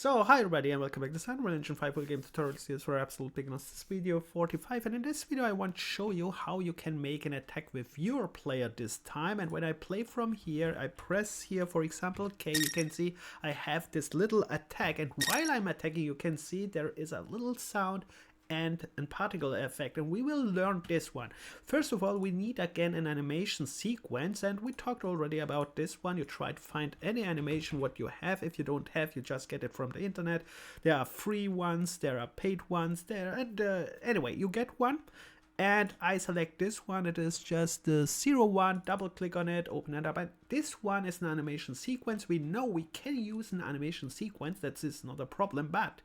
So, hi everybody and welcome back to Unreal Engine 5 game tutorial series for absolute beginners. This video 45, and in this video I want to show you how you can make an attack with your player this time. And when I play from here, I press here, for example, K, you can see I have this little attack, and while I'm attacking you can see there is a little sound and a particle effect, and we will learn this one. First of all, we need again an animation sequence, and we talked already about this one. You try to find any animation what you have. If you don't have, you just get it from the internet. There are free ones, there are paid ones there, and anyway, you get one. And I select this one. It is just the 01, double click on it, open it up, and this one is an animation sequence. We know we can use an animation sequence, that is not a problem, but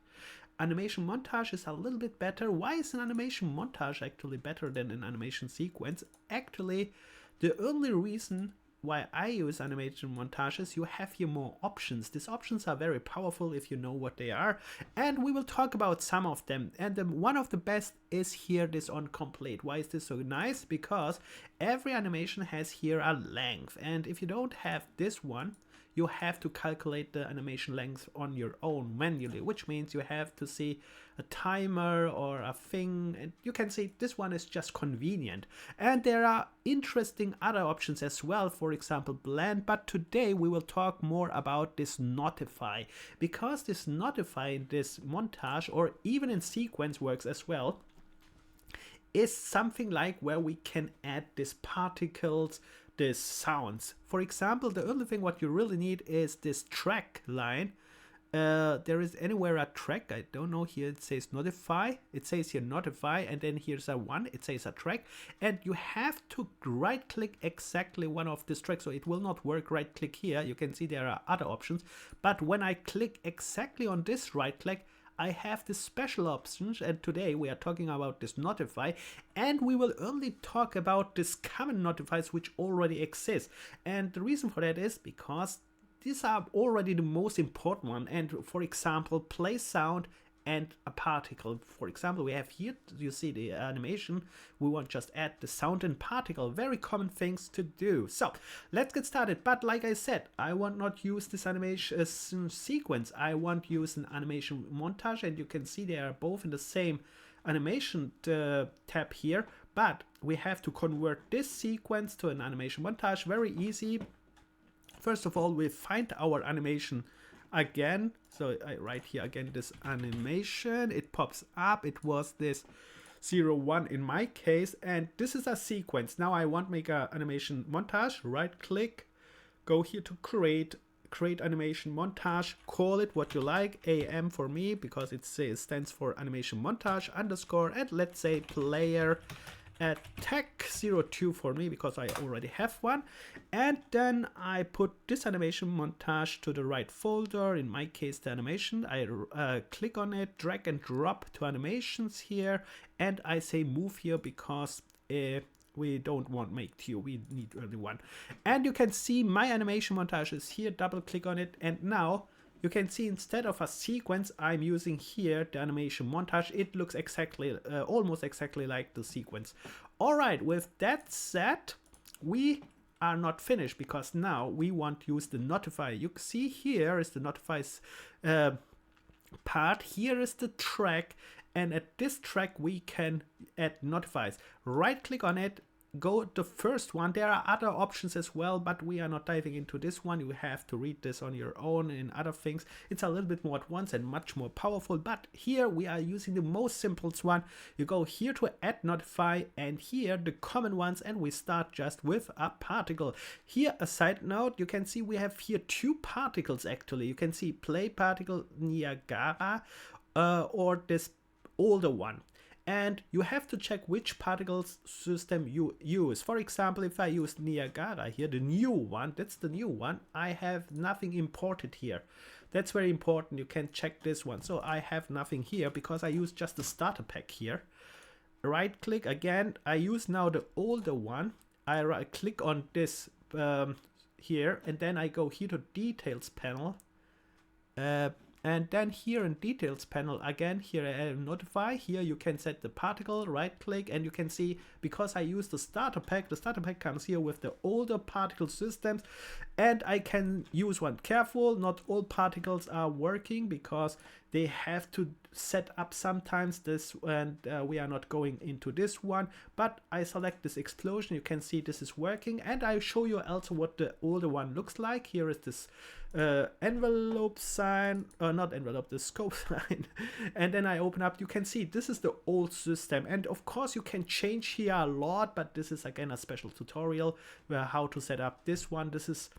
animation montage is a little bit better. Why is an animation montage actually better than an animation sequence? Actually, the only reason why I use animation montages, you have here more options. These options are very powerful if you know what they are, and we will talk about some of them. And one of the best is here this on complete. Why is this so nice? Because every animation has here a length, and if you don't have this one, you have to calculate the animation length on your own manually, which means you have to see a timer or a thing, and you can see this one is just convenient. And there are interesting other options as well, for example blend, but today we will talk more about this notify, because this notify in this montage or even in sequence works as well, is something like where we can add these particles, these sounds. For example, the only thing what you really need is this track line. There is anywhere a track, I don't know, here it says notify, it says here notify, and then here's a one, it says a track, and you have to right click exactly one of these tracks, so it will not work right click here. You can see there are other options, but when I click exactly on this right click, I have the special options, and today we are talking about this notify, and we will only talk about this common notifies which already exist. And the reason for that is because these are already the most important one. And for example, play sound and a particle. For example, we have here, you see the animation, we want just add the sound and particle, very common things to do. So let's get started. But like I said, I want not use this animation sequence, I want use an animation montage, and you can see they are both in the same animation tab here, but we have to convert this sequence to an animation montage. Very easy. First of all, we find our animation again, so I write here again this animation, it pops up, it was this 01 in my case, and this is a sequence. Now I want to make a animation montage, right click, go here to create animation montage, call it what you like, AM for me because it stands for animation montage underscore, and let's say player attack 02 for me because I already have one. And then I put this animation montage to the right folder, in my case the animation. I click on it, drag and drop to animations here, and I say move here because we don't want make two, we need only one. And you can see my animation montage is here, double click on it, and now you can see instead of a sequence, I'm using here the animation montage. It looks exactly, almost exactly like the sequence. All right, with that said, we are not finished because now we want to use the notify. You see here is the notifies part. Here is the track, and at this track we can add notifies. Right click on it, go the first one. There are other options as well, but we are not diving into this one. You have to read this on your own in other things. It's a little bit more advanced and much more powerful, but here we are using the most simplest one. You go here to add notify, and here the common ones, and we start just with a particle. Here a side note, you can see we have here two particles actually. You can see play particle Niagara or this older one. And you have to check which particles system you use. For example, if I use Niagara here, the new one, that's the new one, I have nothing imported here. That's very important. You can check this one. So I have nothing here because I use just the starter pack here. Right click again. I use now the older one. I right click on this here, and then I go here to details panel. And then here in details panel, again, here notify, here you can set the particle, right click, and you can see, because I use the starter pack comes here with the older particle systems, and I can use one. Careful, not all particles are working because they have to set up sometimes this, and we are not going into this one, but I select this explosion. You can see this is working, and I show you also what the older one looks like. Here is this envelope sign, not envelope, the scope sign, and then I open up. You can see this is the old system, and of course you can change here a lot, but this is again a special tutorial where how to set up this one. This is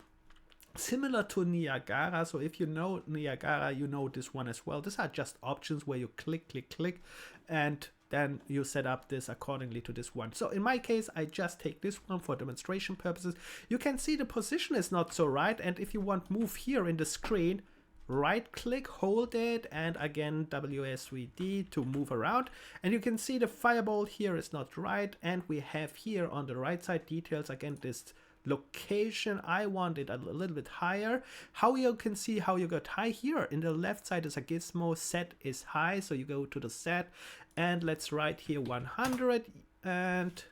similar to Niagara, so if you know Niagara, you know this one as well. These are just options where you click, and then you set up this accordingly to this one. So in my case, I just take this one for demonstration purposes. You can see the position is not so right, and if you want move here in the screen, right click, hold it, and again WSVD to move around, and you can see the fireball here is not right, and we have here on the right side details again this location. I want it a little bit higher. How you can see how you got high here in the left side is a gizmo, set is high, so you go to the set, and let's write here 100, and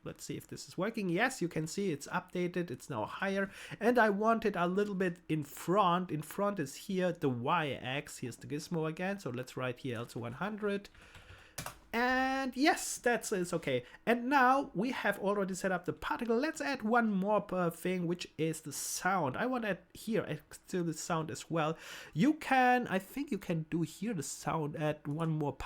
let's see if this is working. Yes, you can see it's updated, it's now higher, and I want it a little bit in front. In front is here the y-axis, here's the gizmo again, so let's write here also 100. And yes, that's okay. And now we have already set up the particle. Let's add one more thing, which is the sound. I want to add here still the sound as well. You can, I think you can do here the sound, add one more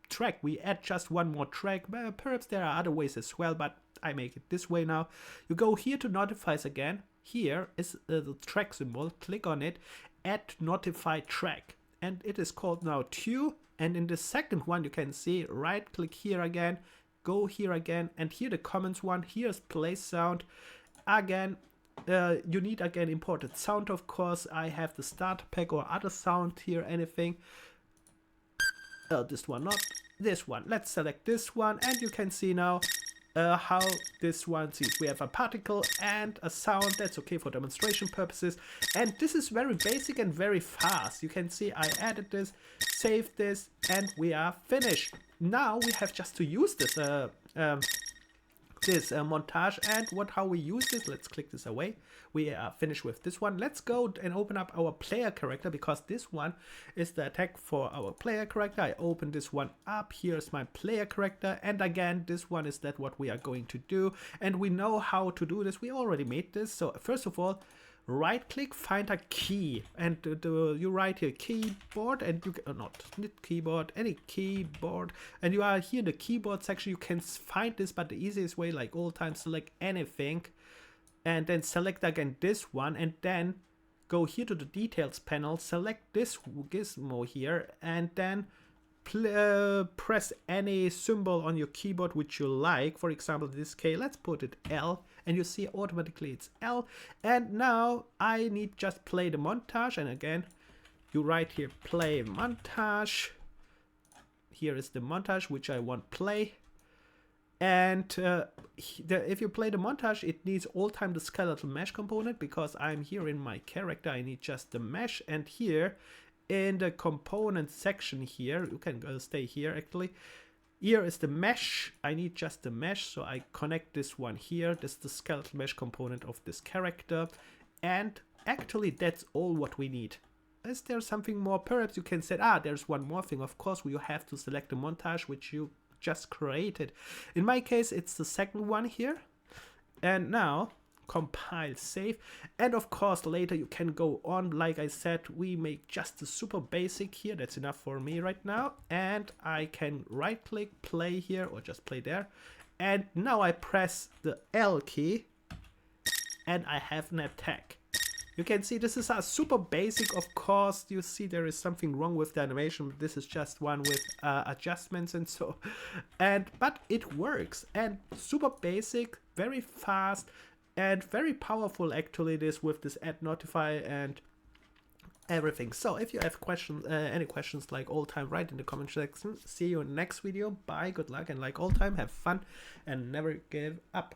track. We add just one more track. Perhaps there are other ways as well, but I make it this way now. You go here to notifies again. Here is the track symbol. Click on it. Add notify track, and it is called now 2. And in the second one, you can see, right click here again, go here again, and here the comments one, here's play sound. Again, you need again imported sound, of course. I have the starter pack or other sound here, anything. This one, not this one. Let's select this one, and you can see now how this one sees. We have a particle and a sound. That's okay for demonstration purposes, and this is very basic and very fast. You can see I added this, save this, and we are finished. Now we have just to use this montage, and how we use this. Let's click this away. We are finished with this one. Let's go and open up our player character, because this one is the attack for our player character. I open this one up. Here's my player character, and again this one is that what we are going to do, and we know how to do this. We already made this. So first of all, right click, find a key, and you write here keyboard, and you not keyboard, any keyboard, and you are here in the keyboard section. You can find this, but the easiest way, like all time, select anything, and then select again this one, and then go here to the details panel, select this gizmo here, and then press any symbol on your keyboard which you like. For example, this case, let's put it L, and you see automatically it's L. And now I need just play the montage, and again you write here play montage. Here is the montage which I want play, and if you play the montage, it needs all time the skeletal mesh component, because I'm here in my character. I need just the mesh, and here in the component section here, you can go stay here actually. Here is the mesh. I need just the mesh, so I connect this one here. This is the skeletal mesh component of this character, and actually that's all what we need. Is there something more? Perhaps you can say, there's one more thing. Of course, you have to select the montage which you just created. In my case, it's the second one here. And now compile, save, and of course later you can go on. Like I said, we make just the super basic here. That's enough for me right now, and I can right click, play here, or just play there, and now I press the L key and I have an attack. You can see this is a super basic. Of course you see there is something wrong with the animation. This is just one with adjustments and so, but it works, and super basic, very fast, and very powerful actually, this with this add notify and everything. So if you have questions, any questions like all time, write in the comment section. See you in the next video. Bye, good luck, and like all time, have fun and never give up.